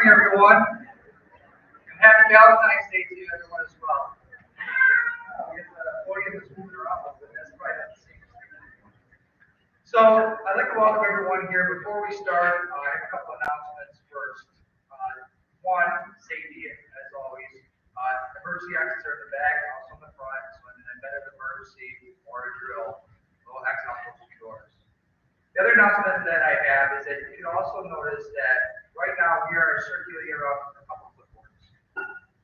morning, everyone. And happy Valentine's Day to everyone as well. We get the podium is moving around, but that's probably not the same. So I'd like to welcome everyone here. Before we start, I have a couple announcements first. One, safety, as always. Emergency exits are in the back, also in the front. So in the event of emergency or a drill, we'll exit out those two doors. The other announcement that I have is that you can also notice that right now we are circulating around a couple of clipboards.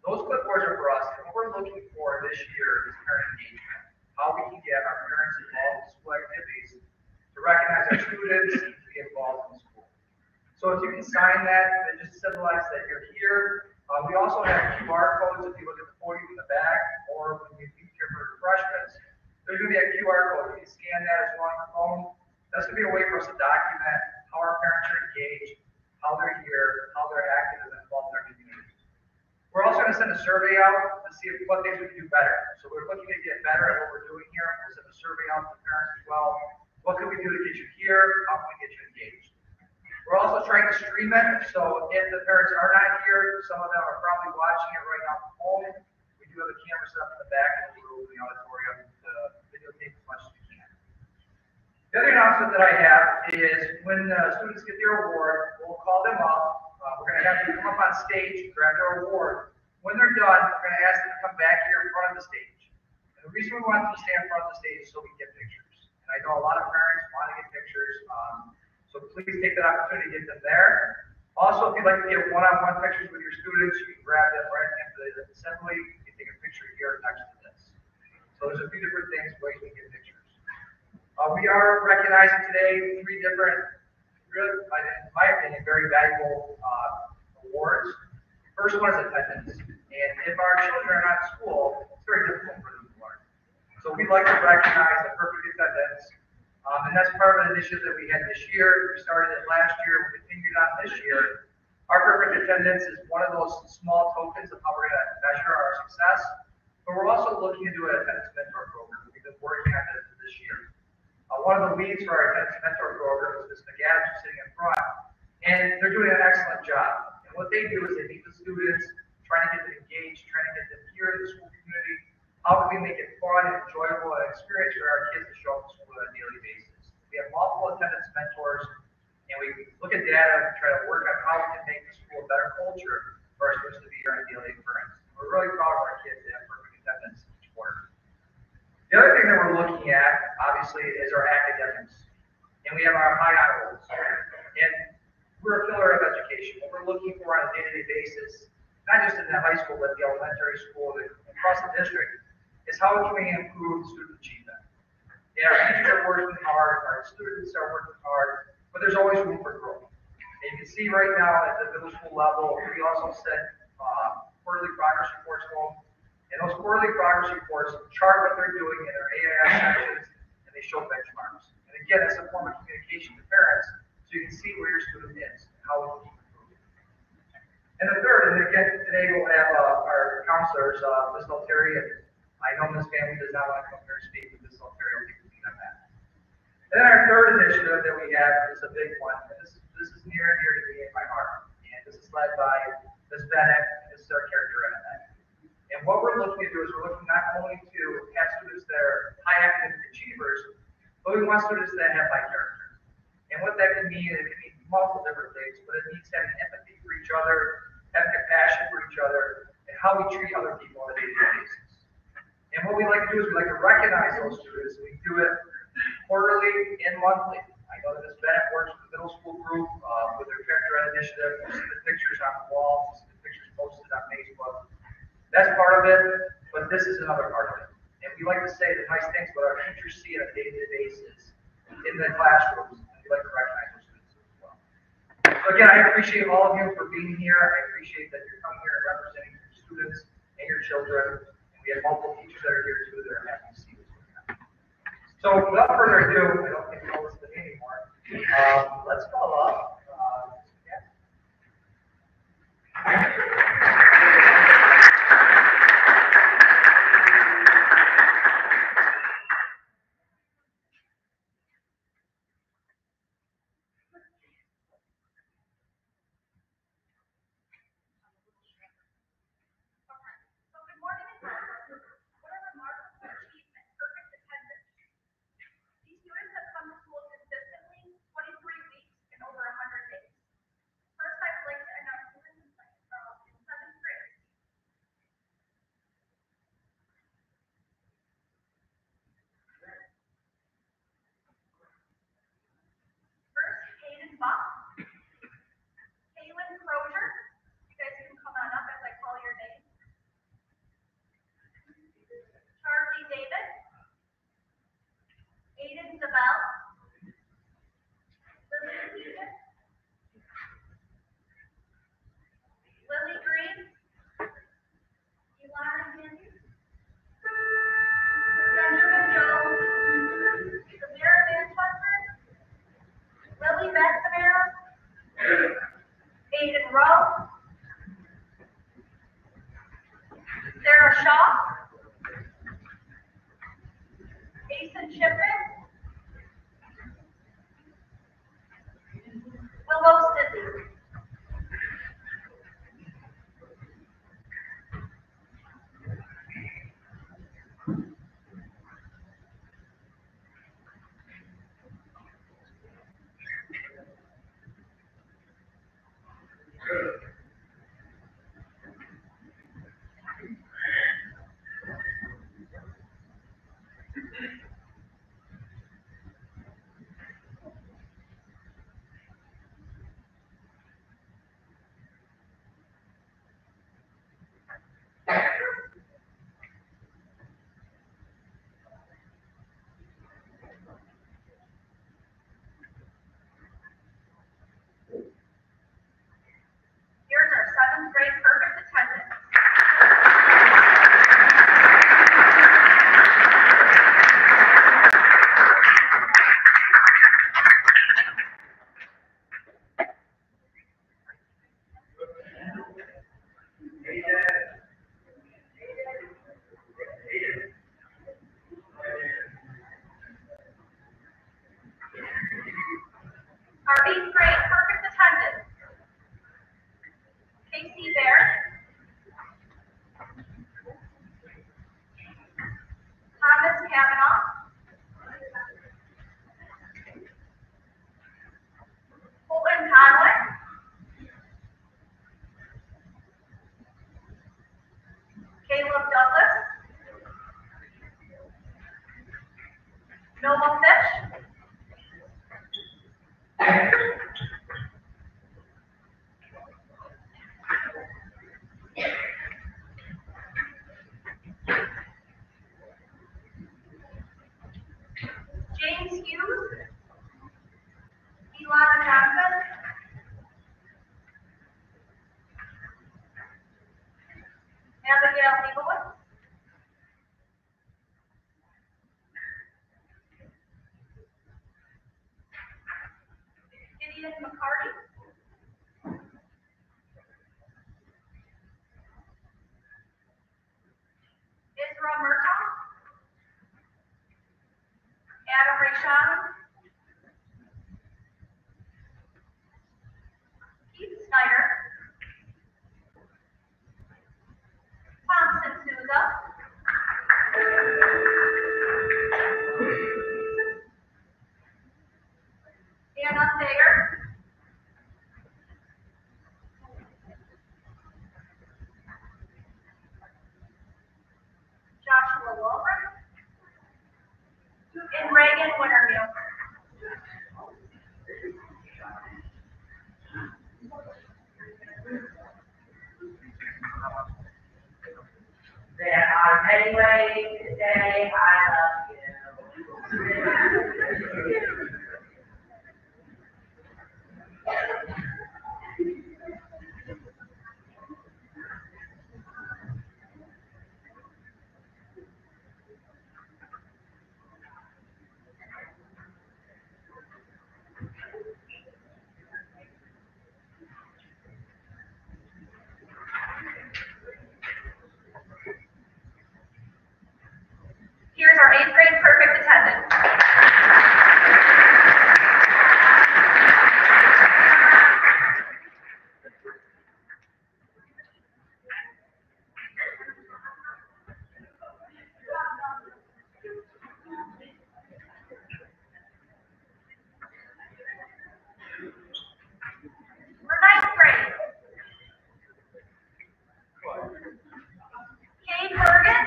Those clipboards are for us, and what we're looking for this year is parent engagement. How we can get our parents involved in school activities to recognize our students and to be involved in school. So if you can sign that, it just symbolize that you're here. We also have QR codes if you look at the podium in the back, or when you leave here for refreshments, there's going to be a QR code. You can scan that as well on your phone. That's going to be a way for us to document how our parents are engaged, how they're here, how they're active and involved in our community. We're also going to send a survey out to see what things we can do better. So we're looking to get better at what we're doing here. We'll send a survey out to parents as well. What can we do to get you here? How can we get you engaged? We're also trying to stream it. So if the parents are not here, some of them are probably watching it right now from home. We do have a camera set up in the back of the room in the auditorium to videotape as much as we can. The other announcement that I have is when students get their award, we'll call them up. We're going to have them come up on stage, grab their award. When they're done, we're going to ask them to come back here in front of the stage. And the reason we want them to stand in front of the stage is so we can get pictures. And I know a lot of parents want to get pictures, so please take that opportunity to get them there. Also, if you'd like to get one-on-one pictures with your students, you can grab them right at the end of the assembly. You can take a picture here next to this. So there's a few different things, ways we can get pictures. We are recognizing today 3 different, really, in my opinion, very valuable awards. First one is attendance. And if our children are not in school, it's very difficult for them to learn. So we'd like to recognize the perfect attendance. And that's part of an initiative that we had this year. We started it last year. We continued on this year. Our perfect attendance is one of those small tokens of how we're going to measure our success. But we're also looking into an attendance mentor program. We've been working on it this year. One of the leads for our attendance mentor program is Ms. McAdams, who's sitting in front, and they're doing an excellent job. And what they do is they meet the students, trying to get them engaged, trying to get them here in the school community. How can we make it fun and enjoyable and experience for our kids to show up to school on a daily basis? We have multiple attendance mentors, and we look at data and try to work on how we can make the school a better culture for our students to be here on a daily occurrence. We're really proud of our kids to have perfect attendance each quarter. The other thing that we're looking at, obviously, is our academics. And we have our high honor rolls. And we're a pillar of education. What we're looking for on a day-to-day basis, not just in the high school, but the elementary school, across the district, is how can we improve student achievement. And our teachers are working hard, our students are working hard, but there's always room for growth. And you can see right now at the middle school level, we also send quarterly progress reports home. And those quarterly progress reports chart what they're doing in their AIS sections, and they show benchmarks. And again, it's a form of communication to parents, so you can see where your student is and how we can keep improving. And the third, and again, today we'll have our counselors, Ms. Altieri, and I know Ms. Family does not want to come here and speak, but Ms. Altieri will take the lead on that. And then our third initiative that we have is a big one, and this is near and dear to me in my heart. And this is led by Ms. Bennett, and this is our character edit. And what we're looking to do is we're looking not only to have students that are high academic achievers, but we want students that have high character. And what that can mean, it can mean multiple different things, but it means having empathy for each other, having compassion for each other, and how we treat other people on a day-to-day basis. And what we like to do is we like to recognize those students. We do it quarterly and monthly. I know that Ms. Bennett works with the middle school group with their character ed initiative. You see the pictures on the walls, you see the pictures posted on Facebook. That's part of it, but this is another part of it. And we like to say the nice things about our teachers see on a day-to-day basis in the classrooms, and we like to recognize those students as well. So again, I appreciate all of you for being here. I appreciate that you're coming here and representing your students and your children. And we have multiple teachers that are here too that are happy to see this. So without further ado, I don't think you'll listen to me anymore. Let's call up. Bravo, Sarah Shaw, Mason Shipman, Willow Sidley. Here's our 7th grade perfect attendance. Our 8th grade perfect attendance. Casey Bear, Thomas Kavanaugh, Colton Conway, Caleb Douglas, Noah Fish, James Hughes, Elana Johnson, Abigail Leibowitz, Gideon McCarty, Isra Murtaugh, Adam Rayshon, Keith Snyder, Thompson Souza, Anna Thayer, Joshua Walbert, and Reagan Wintermute. There are many ways to say I love you. Here's our 8th grade perfect attendance. For 9th grade, Kate Bergen,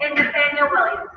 And Nathaniel Williams.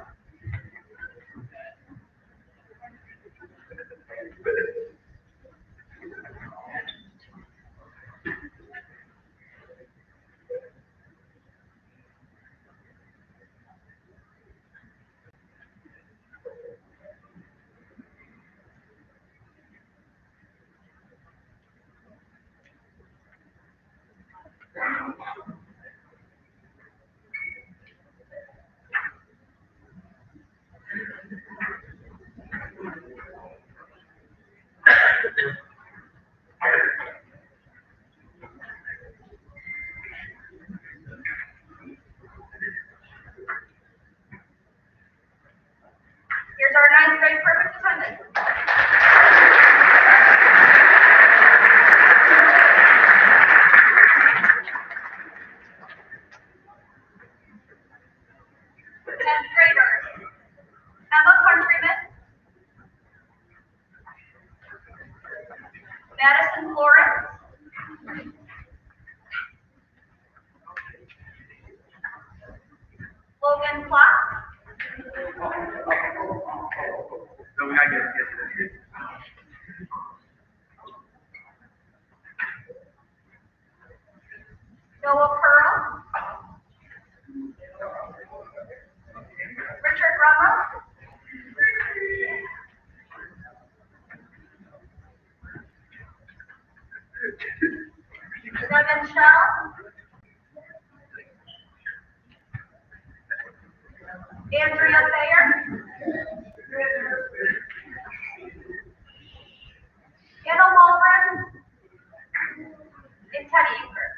Here's our ninth grade perfect attendance. Tenth graders. Emma Countryman. Madison Florence. Logan Clark. So we gotta get this. Noah Pearl. Richard Rumrow. Devin Shell. Andrea Thayer. Anna Waldron. And Teddy Euchre.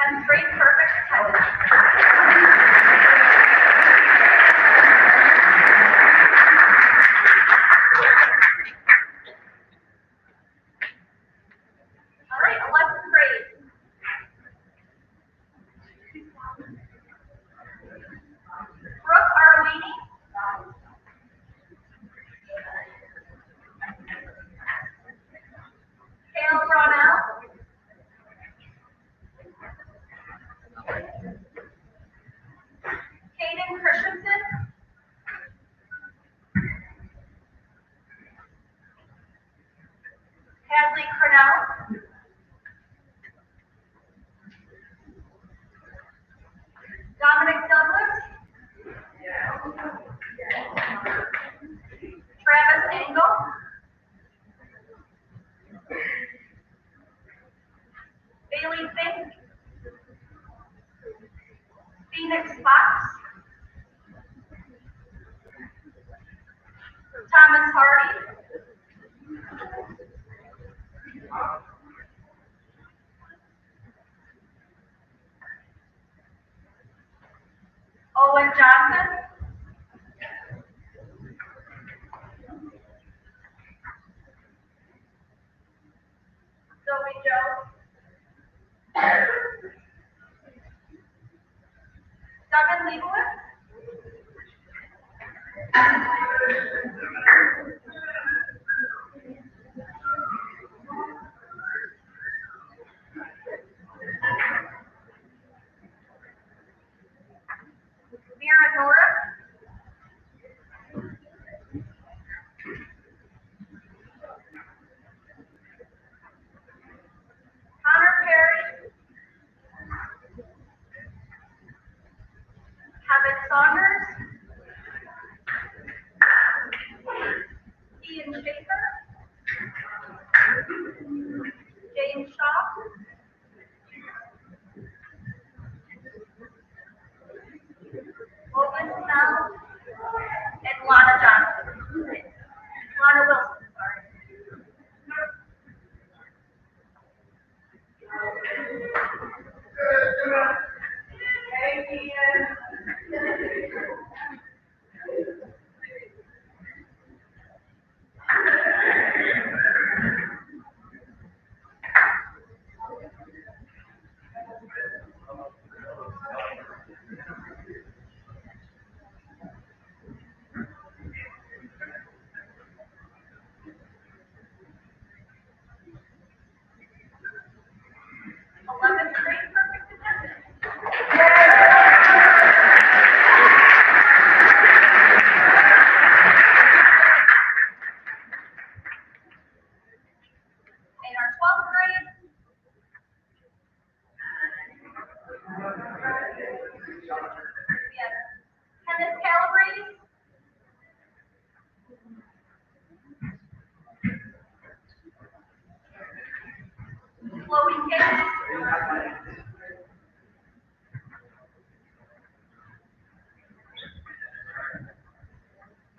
Tenth grade perfect attendance. All right, 11th grade. Brooke Arlini. Kale Brownell. Kaden Christensen. Hadley Cornell. Dominic Douglas. Travis Engel. Bailey Fink. Phoenix Fox. Thomas Hardy. Owen Johnson. Zoe Joe. Devin Leibowitz. Mira Nora. Connor Perry. Kevin Saunders.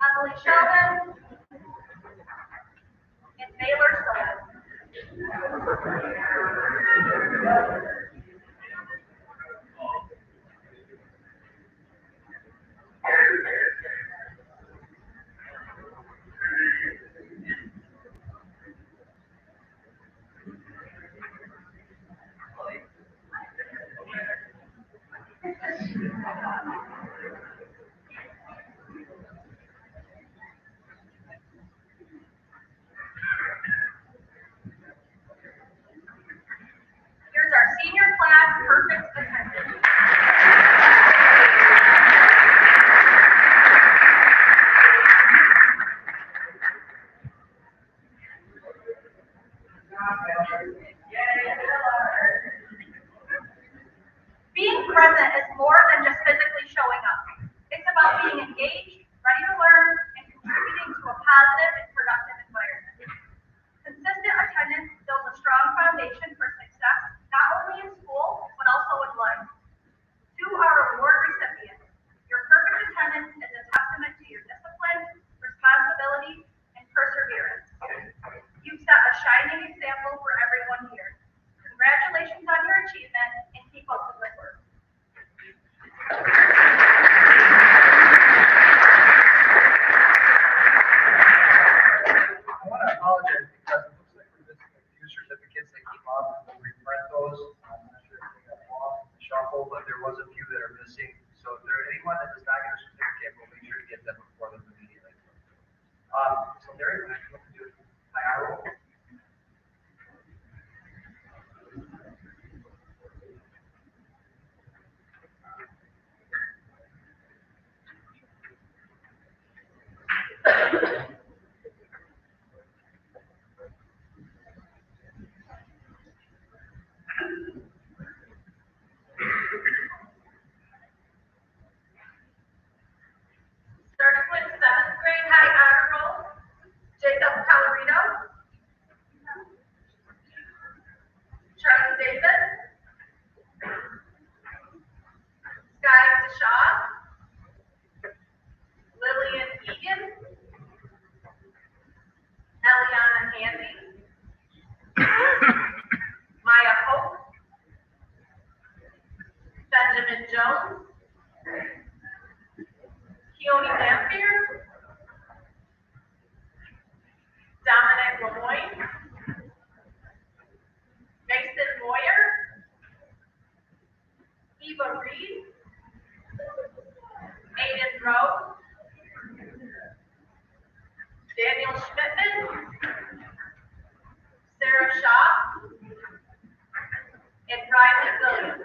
Emily Sheldon, and Baylor Solis. Here's our senior class perfect attendance. Being present is more than just physically showing up. It's about being engaged, ready to learn, and contributing to a positive and productive environment. Consistent attendance builds a strong foundation for success, not only in school, but also in life. To our award recipients, your perfect attendance is a testament to your discipline, responsibility, and perseverance. You've set a shining example for everyone here. Congratulations on your achievement, and keep up the good work. I want to apologize because it looks like we're missing a few certificates that came up. We'll reprint those. I'm not sure if they got lost in the shuffle, but there was a few that are missing. So if there anyone that does not get a certificate, we'll make sure to get them before the meeting. So there, I can do it by our roll. Starting with 7th grade high honor roll, Jacob Calorino, Charlie Davis, Sky Shaw, Lillian Egan, Eliana Handy, Maya Hope, Benjamin Jones, Keone Lamphere, Dominic Lemoyne, Mason Moyer, Eva Reed, Aiden Rowe, Daniel Schmidtman, Sarah Shaw, and Riley Williams.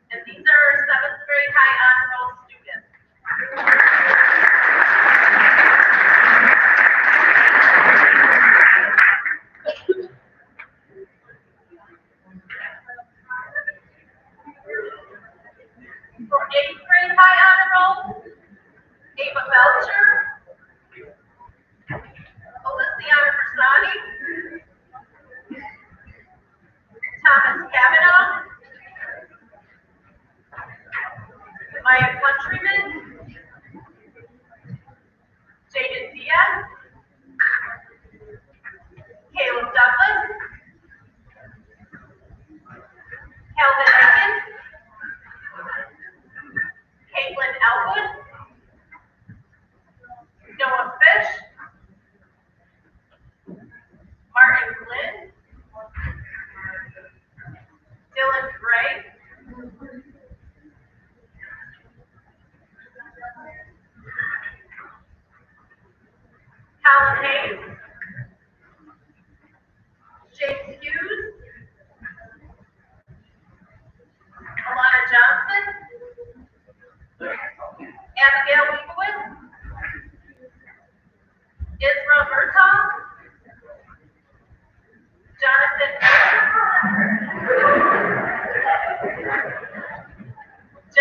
And these are 7th grade high honor roll students. For 8th grade high honor roll, Ava Belcher, Feliciana Versani, Thomas Kavanaugh, Maya Countryman, Jaden Diaz, Caleb Douglas, Calvin Aiken, Caitlin Elwood, Noah Fish, Martin Glynn, Dylan Gray,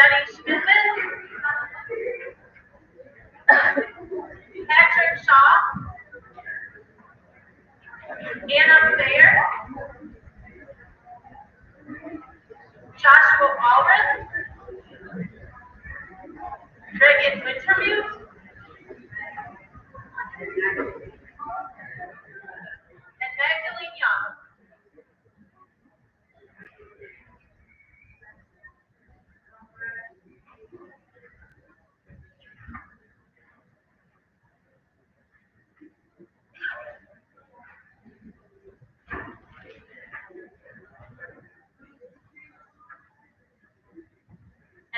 Jenny Schmidman, Patrick Shaw, Anna Thayer, Joshua Allred, Reagan Wintermute, and Magdalene Young.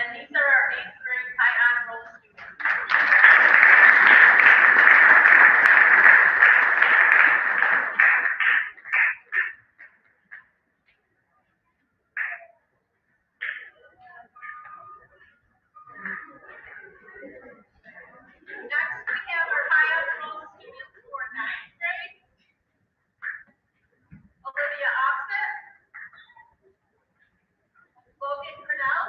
And these are our 8th grade high honor roll students. Next, we have our high honor roll students for 9th grade. Olivia Offset, Logan Cornell,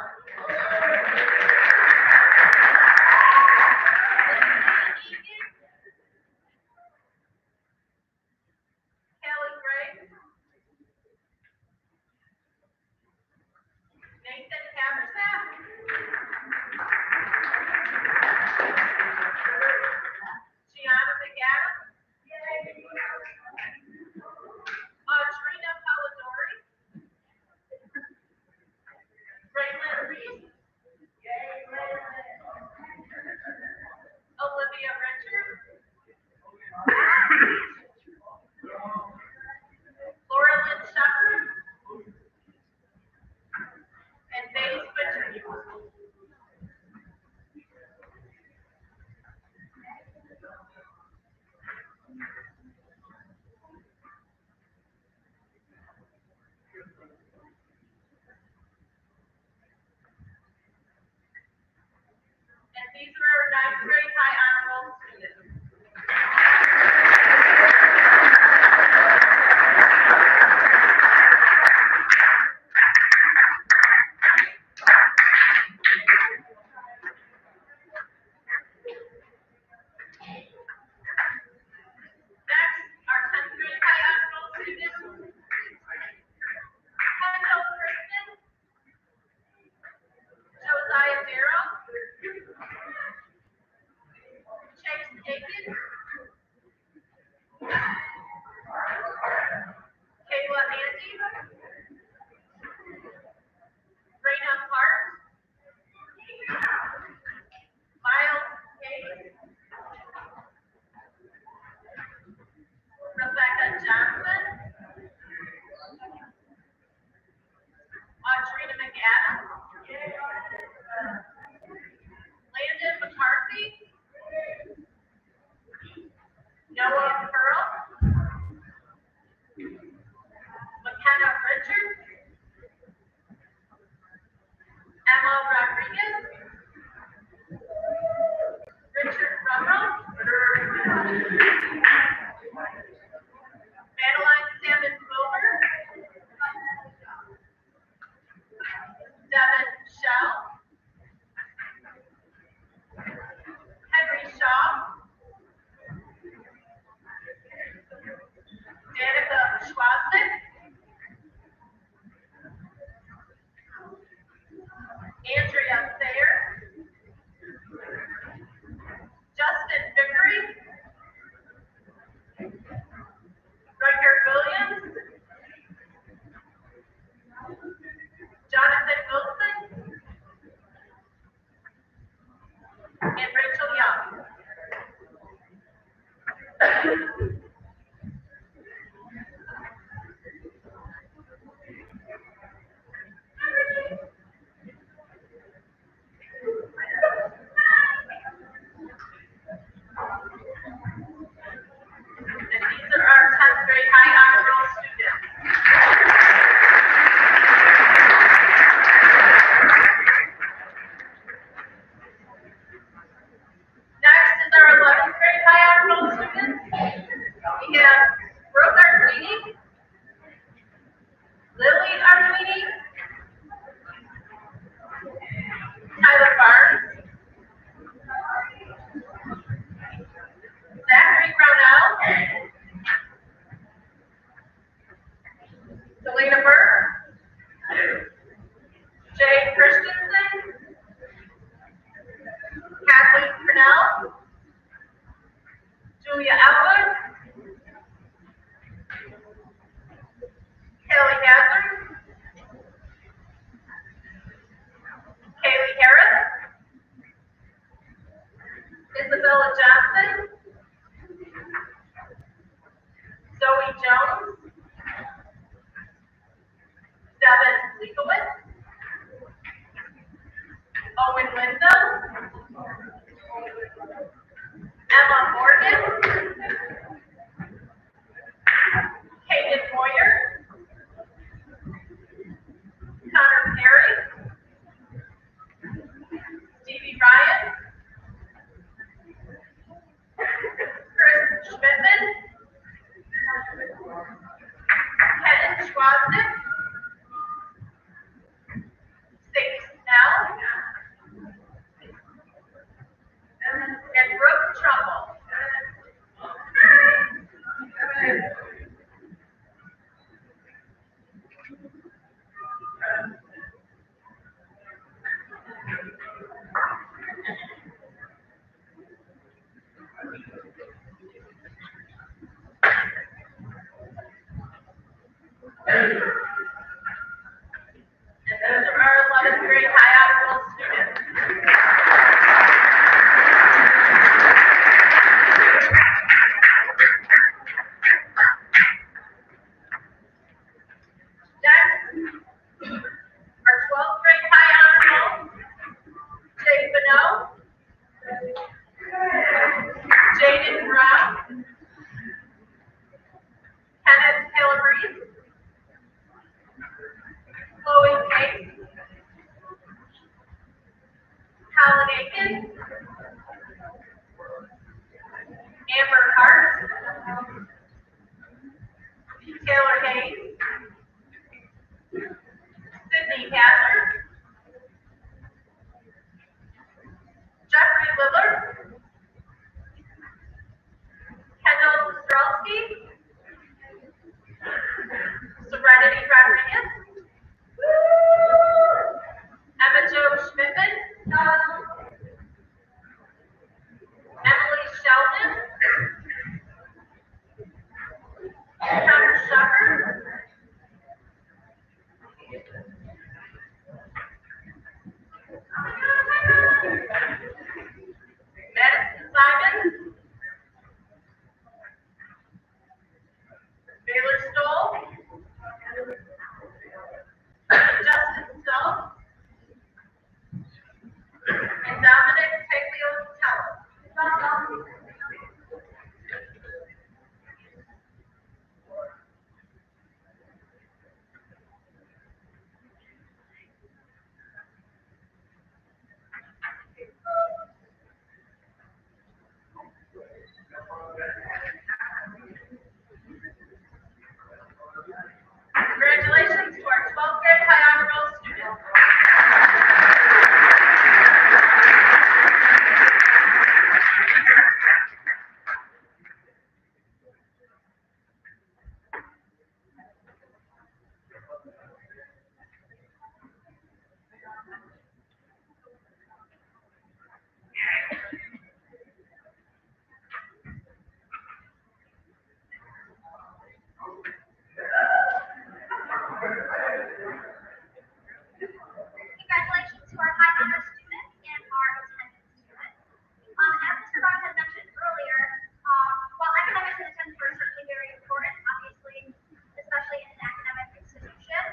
Callie Gray, Nathan Haversack, Gianna McAdams, Trina Polidori, Raylan Reese, Olivia Richards, Laura Lynn Shepherd, and Bates Richards. And these are our 9th grade high honor roll students. Next, our 10th grade high honor roll students. Kendall Kristen, Josiah Darrow, Chase Aiken, Kayla Andy, Raina Park, Miles Hayes, Rebecca Johnson, Audrina McAdams, Landon McCarthy, Noah Pearl, McKenna Richards, Emma Rodriguez, Richard Rummel, Madeline Salmon Wilbur, Devin Shell, Henry Shaw, Danica Schwaznick, Andrea Thayer, Justin Vickery, Riker Williams, Jonathan Wilson, and Rachel Young. And these are our 10th grade high honor roll students. Owen Linda, Emma Morgan, Hayden Moyer, Connor Perry, Stevie Ryan, Chris Schmidtman, Ken Schwaznick, Sadie Snell, and Brooke Trumbull. And those are our 11th grade high honor roll students. Next, our 12th grade high honor roll, Jay Bonneau, Jaden Brown, Kenneth Calabrese, Chloe Case, Colin Aiken, Amber Hart, Taylor Hayes, Sydney Hazard, Jeffrey Lillard, Kendall Ostrowski, Serenity Rodriguez, Emma Jo Schmidtman, Emily Sheldon, Connor Shucker, Madison Simon, Baylor Stoll, Justin Stone, and Dominic Tagliatelle. Congratulations to our 12th grade high honor roll students. Congratulations to our high honor students and our attendance students. As Mr. Brown had mentioned earlier, while academics and attendance are certainly very important, obviously, especially in an academic institution,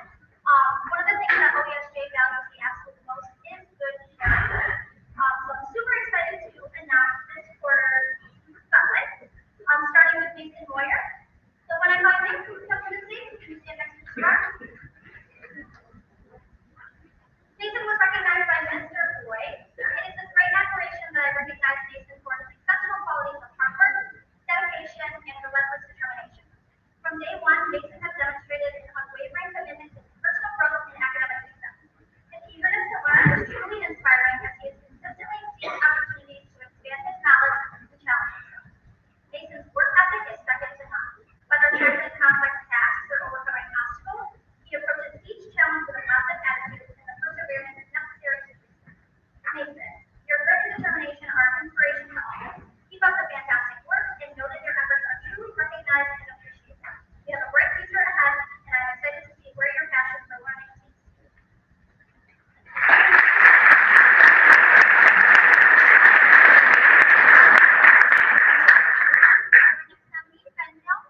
one of the things that OESJ values the absolute most is good character. So I'm super excited to announce this quarter's spotlight, starting with Mason Moyer. So when I call your name, please come to the stage. You can stand next to Mr. Brown. Mason was recognized by Mr. Boyd. It is with great admiration that I recognize Mason for his exceptional qualities of hard work, dedication, and relentless determination. From day one, Mason has demonstrated an unwavering commitment to personal growth and academic success. His eagerness to learn is truly inspiring as he has consistently seized opportunities to expand his knowledge and challenge himself. Mason's work ethic is second to none. Whether tackling complex tasks or overcoming obstacles, he approaches each challenge with a positive attitude and the perseverance necessary to succeed. Mason, your grit and determination are an inspiration to all. Keep up the fantastic work and know that your efforts are truly recognized and appreciated. You have a bright future ahead, and I'm excited to see where your passion for learning takes you. Next nominee, Ben Hill.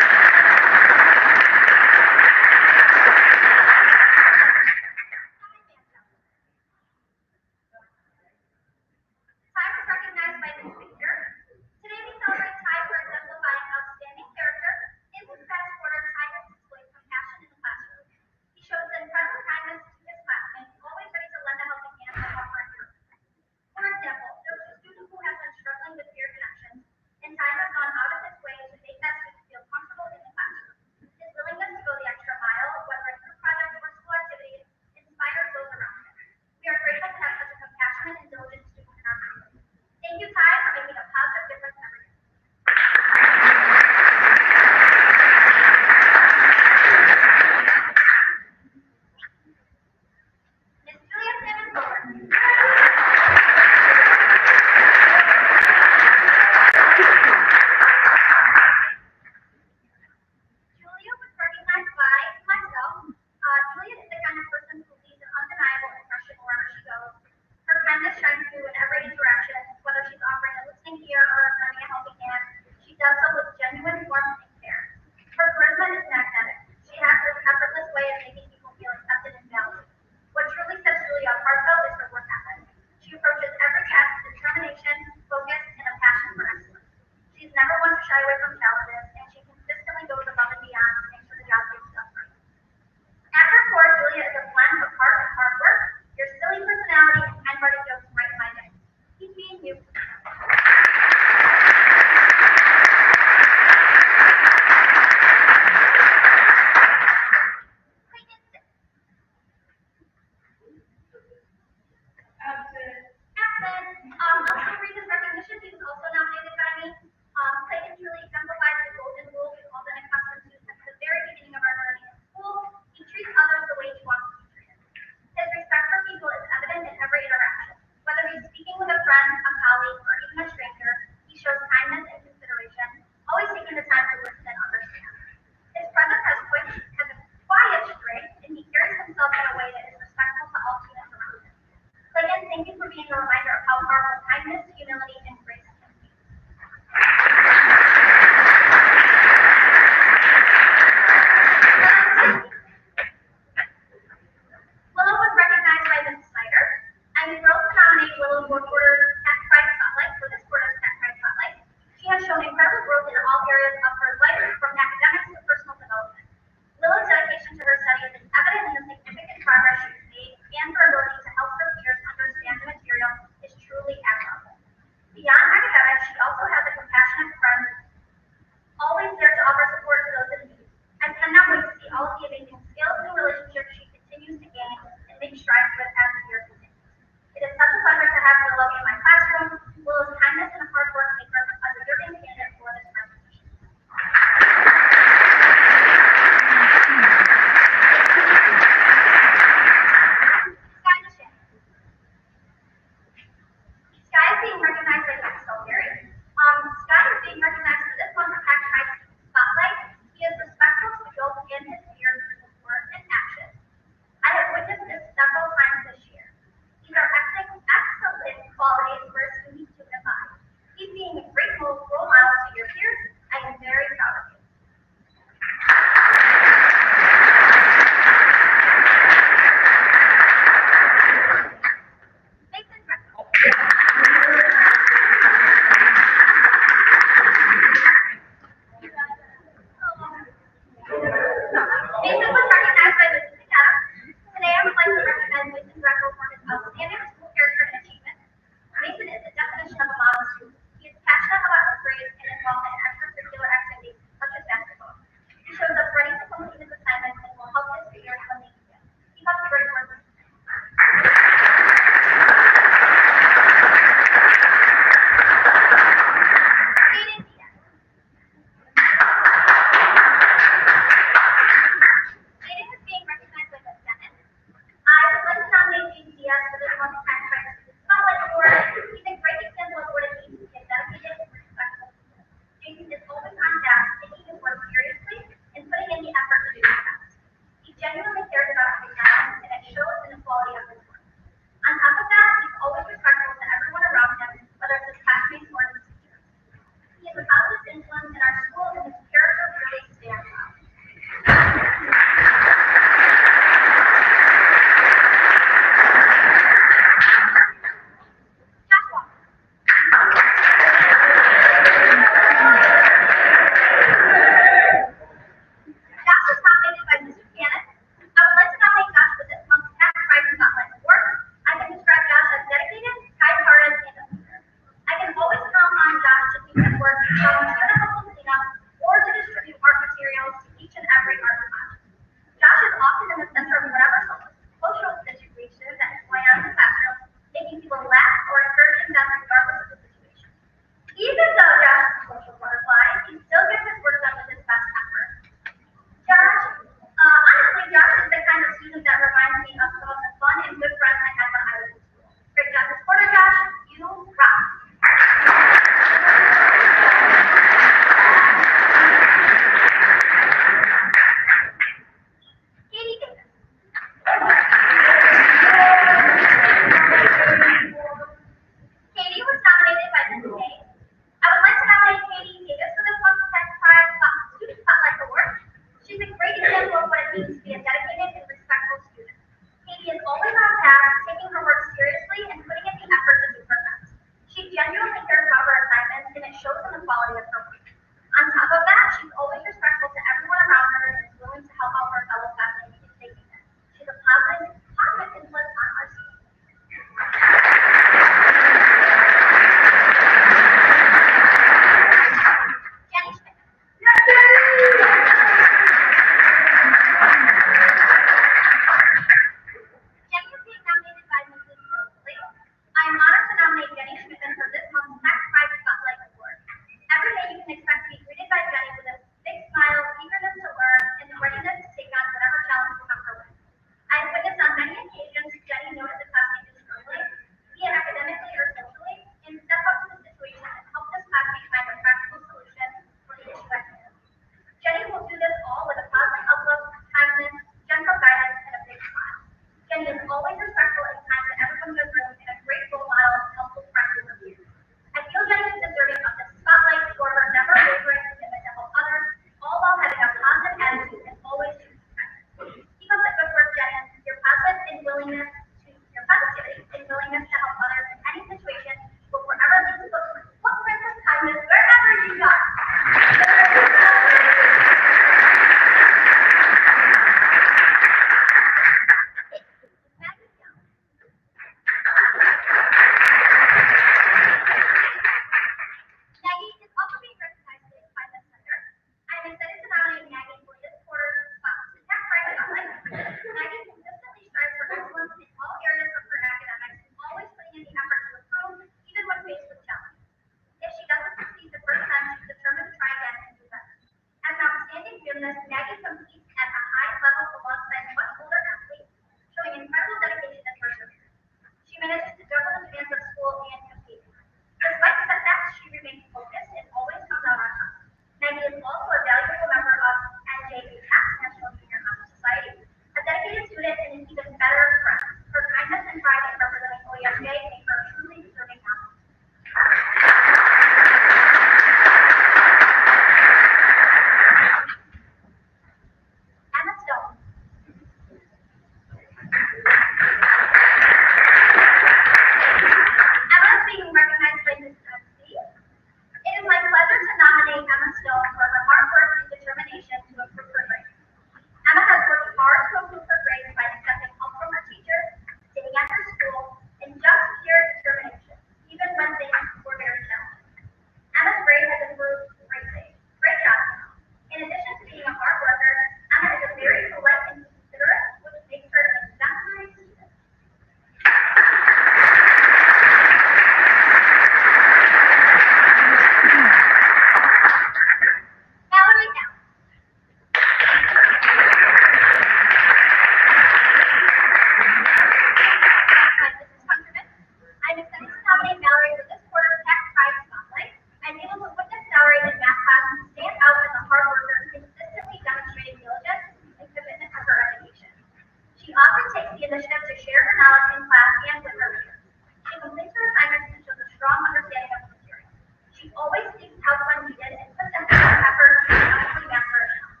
the initiative to share her knowledge in class and with her peers. She completes her assignments and shows a strong understanding of the material. She always seeks help when needed and puts in effort to successfully master her challenge.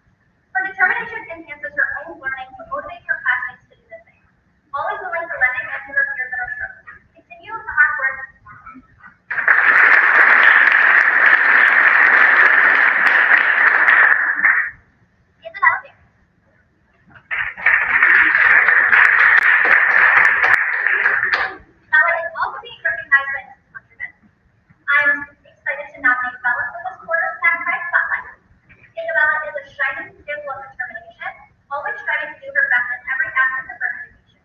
Her determination enhances her own learning to motivate her classmates to do the same. Always willing to lend a hand to her peers that are struggling. Continue the hard work. Isabella Bear. Bella is also being recognized by Mrs. Countryman. I am excited to nominate Bella for this quarter's Tech Prize Spotlight. Isabella is a shining example of determination, always striving to do her best in every aspect of her education.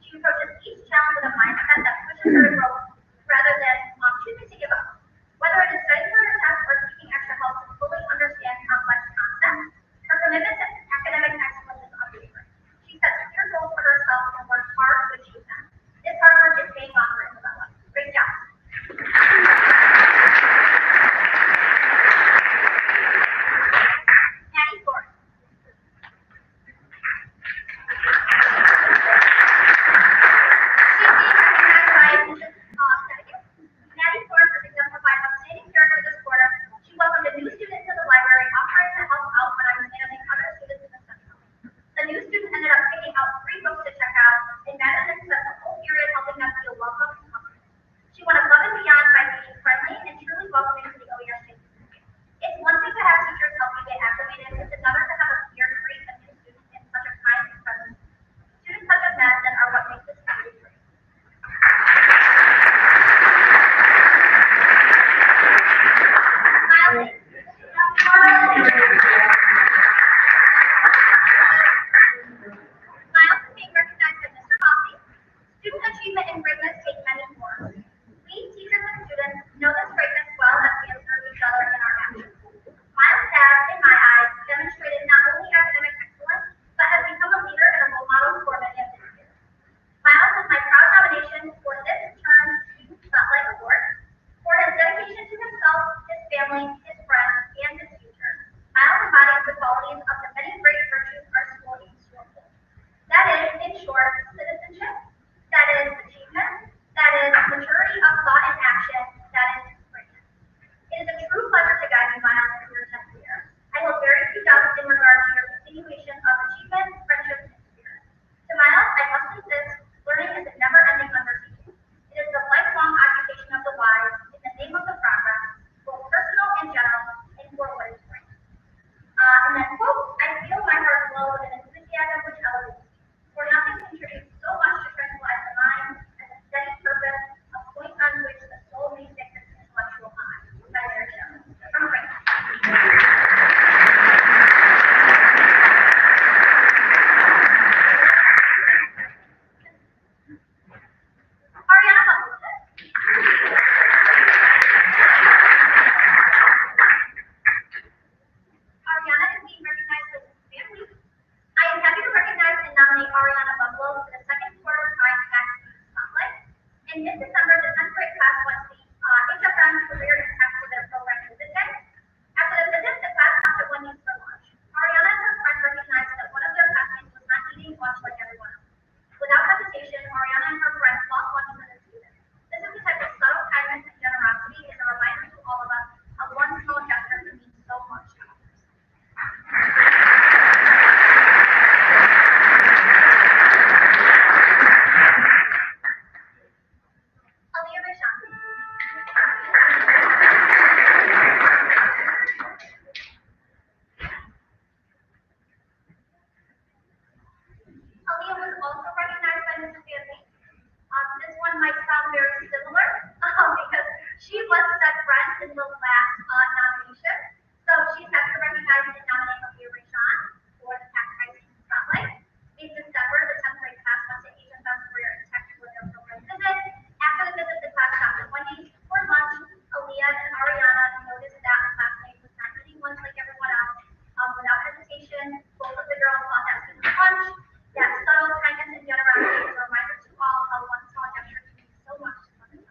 She approaches each challenge with a mindset that pushes her to grow rather than choosing to give up. Whether it is studying for her test or seeking extra help to fully understand complex concepts, her commitment to academic excellence is unwavering. She sets clear goals for herself and works hard to achieve them. This hard work is paying off for Isabella. Great job. Maddie Ford. She's being recognized by Mrs. Seneca. Maddie Ford has exemplified outstanding character this quarter. She welcomed a new student to the library, offering to help out when I was managing other students in the center. The new student ended up picking out 3 books to check out, and Madison spent the whole period helping them feel welcome and comfortable. She went above and beyond by being friendly and truly welcoming to the OER students. It's one thing to have teachers help you get acclimated, it's another to have a peer greet a new student in such a kind and friendly way. Students such as Madison are what makes this community great. Miles. Miles is being recognized by Mr. Fossey. Student achievement and greatness take many forms. We, teachers and students, know this greatness well as we observe each other in our actions. Miles has, in my eyes, demonstrated not only academic excellence, but has become a leader and a role model for many of his peers. Miles is my proud nomination for this term's Student Spotlight Award. For his dedication to himself, his family, his friends, and his future, Miles embodies the qualities of the many great virtues our school aims to uphold. That is, in short, citizenship, that is achievement, that is maturity of thought and action, that is greatness. It is a true pleasure to guide you, Miles, in your 10th year. I hold very few doubts in regard to your continuation of achievement, friendship, and spirit. To Miles, I must insist, learning is a never-ending undertaking. It is the lifelong occupation of the wise, in the name of the progress, both personal and general, and for what is right. And then, quote, I feel my heart glow with an enthusiasm which elevates me. For nothing contributes so much to tranquilize the mind as a steady purpose, a point on which the soul may fix its intellectual mind. By Mary Shelley. From France. Ariana Buckleton. Ariana is being recognized as family. I am happy to recognize and nominate Ariana Buffalo for the second quarter Pride Tax Spotlight. In mid-December, the 10th grade class went to the HFM Career and Tax for their program visit day. After the visit, the class stopped at Wendy's for lunch. Ariana and her friends recognized that one of their classmates was not eating lunch like everyone else. Without hesitation, Ariana and her friends bought lunch for the student. This is the type of subtle kindness and generosity and a reminder to all of us of one small gesture that means so much to others. Aaliyah Rashan. Aaliyah was also recognized by Mrs. Fancy. This one might sound very similar because she was set friends in the last nomination. So she's happy to recognize and nominate Aaliyah Rashan for the Tax Prize Spotlight. In December, the 10th grade class went to HFM Career and Tech for their program visit. After the visit, the class stopped at Wendy's for lunch. Aaliyah and Ariana noticed that a classmate was not eating lunch like everyone else. Without hesitation, both of the girls bought that student lunch. That subtle kindness and generosity is a reminder to all how one small gesture can mean so much to one another.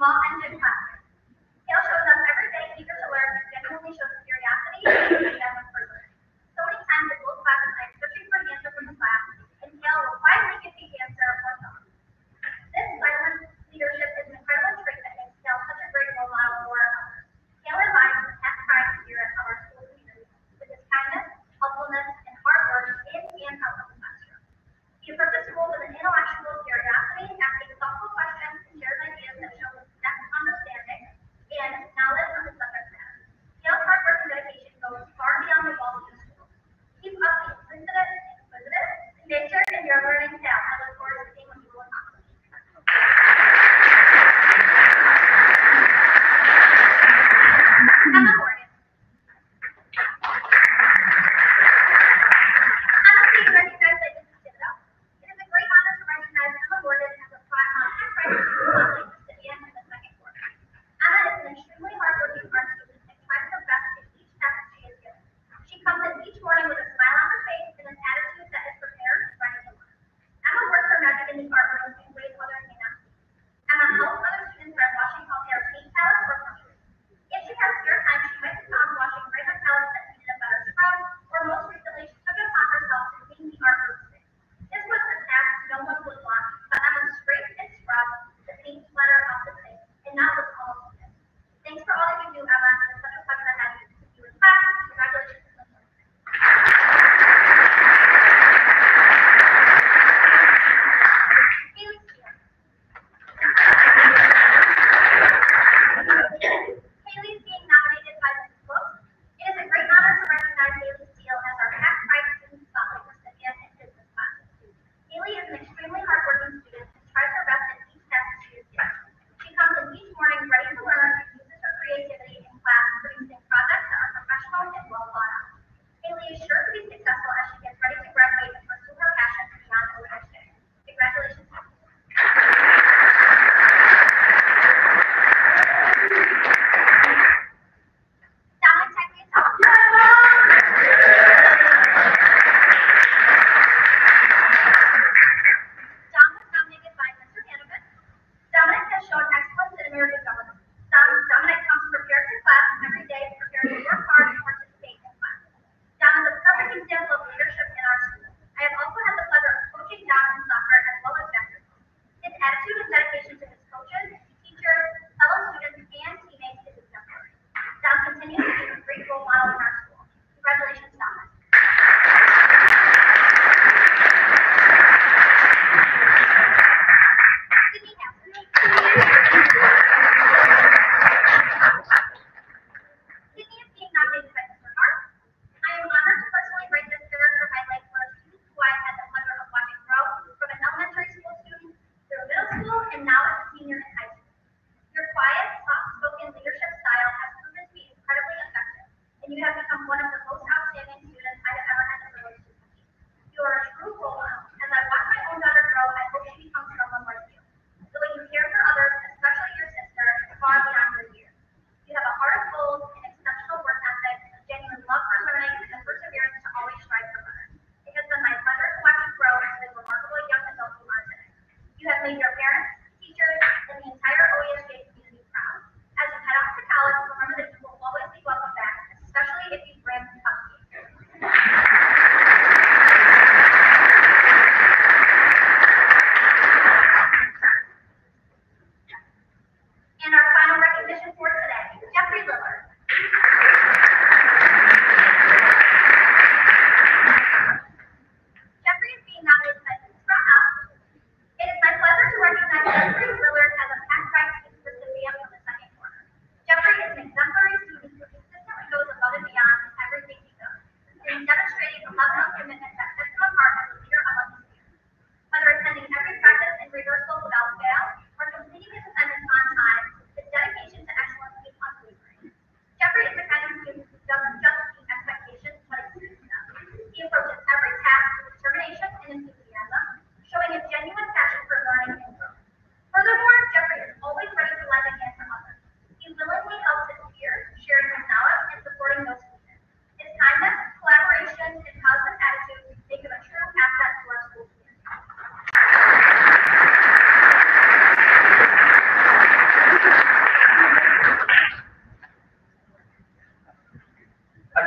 small engine classroom. Kale shows up every day, eager to learn, and genuinely shows curiosity and enthusiasm for learning. So many times it goes class at night searching for an answer from the class, and Kale will finally get the answer or not. This silent leadership is an incredible trait that makes Kale such a great role model for others. Kale embodies the past pride spirit of our school leaders with his kindness, helpfulness, and hard work in and out of the classroom. He approaches school with an intellectual curiosity, asking thoughtful questions and shares ideas that show his depth understanding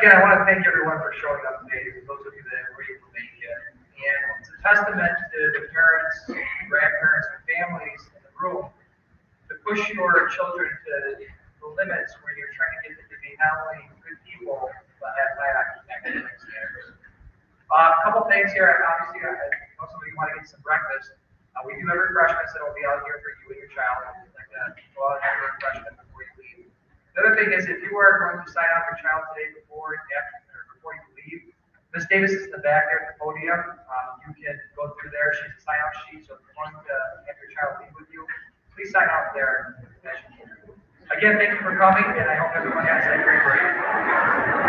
again, I want to thank everyone for showing up today, those of you that were able to make it. And it's a testament to the parents, grandparents, and families in the room to push your children to the limits where you're trying to get them to be not only good people, but have high academic standards. A couple things here. Obviously, I know some of you want to get some breakfast. We do have refreshments that will be out here for you and your child. Like go out and have a refreshment before you leave. The other thing is, if you are going to sign out your child today before you leave, Miss Davis is in the back there at the podium. You can go through there. She's a sign-out sheet, so if you're going to have your child leave with you, please sign out there. Again, thank you for coming, and I hope everyone has a great break.